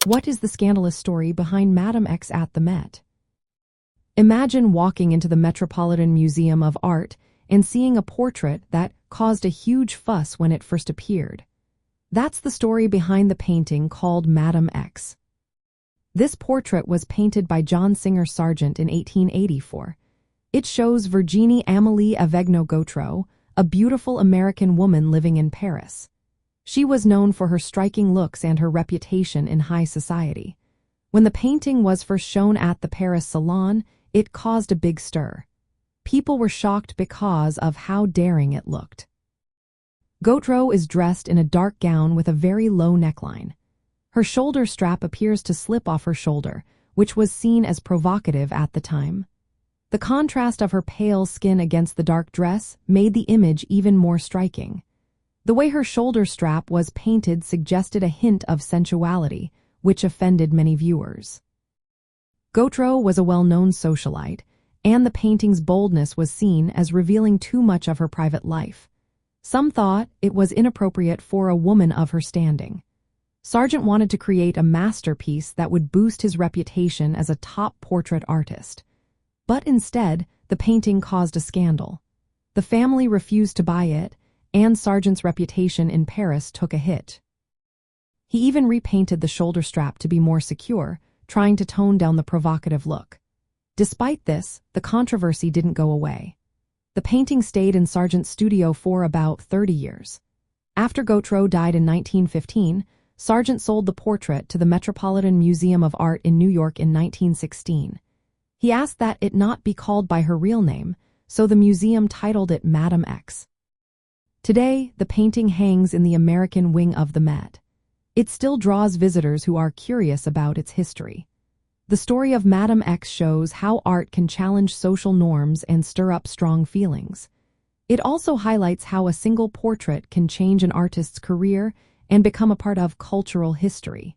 What is the scandalous story behind Madame X at the Met? Imagine walking into the Metropolitan Museum of Art and seeing a portrait that caused a huge fuss when it first appeared. That's the story behind the painting called Madame X. This portrait was painted by John Singer Sargent in 1884. It shows Virginie Amélie Avegno-Gautreau, a beautiful American woman living in Paris. She was known for her striking looks and her reputation in high society. When the painting was first shown at the Paris Salon, it caused a big stir. People were shocked because of how daring it looked. Gautreau is dressed in a dark gown with a very low neckline. Her shoulder strap appears to slip off her shoulder, which was seen as provocative at the time. The contrast of her pale skin against the dark dress made the image even more striking. The way her shoulder strap was painted suggested a hint of sensuality, which offended many viewers. Gautreau was a well-known socialite, and the painting's boldness was seen as revealing too much of her private life. Some thought it was inappropriate for a woman of her standing. Sargent wanted to create a masterpiece that would boost his reputation as a top portrait artist. But instead, the painting caused a scandal. The family refused to buy it, and Sargent's reputation in Paris took a hit. He even repainted the shoulder strap to be more secure, trying to tone down the provocative look. Despite this, the controversy didn't go away. The painting stayed in Sargent's studio for about 30 years. After Gautreau died in 1915, Sargent sold the portrait to the Metropolitan Museum of Art in New York in 1916. He asked that it not be called by her real name, so the museum titled it Madame X. Today, the painting hangs in the American wing of the Met. It still draws visitors who are curious about its history. The story of Madame X shows how art can challenge social norms and stir up strong feelings. It also highlights how a single portrait can change an artist's career and become a part of cultural history.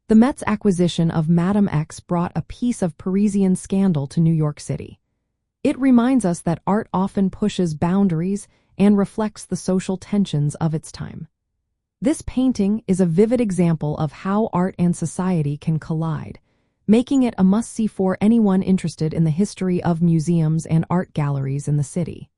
The Met's acquisition of Madame X brought a piece of Parisian scandal to New York City. It reminds us that art often pushes boundaries and reflects the social tensions of its time. This painting is a vivid example of how art and society can collide, making it a must-see for anyone interested in the history of museums and art galleries in the city.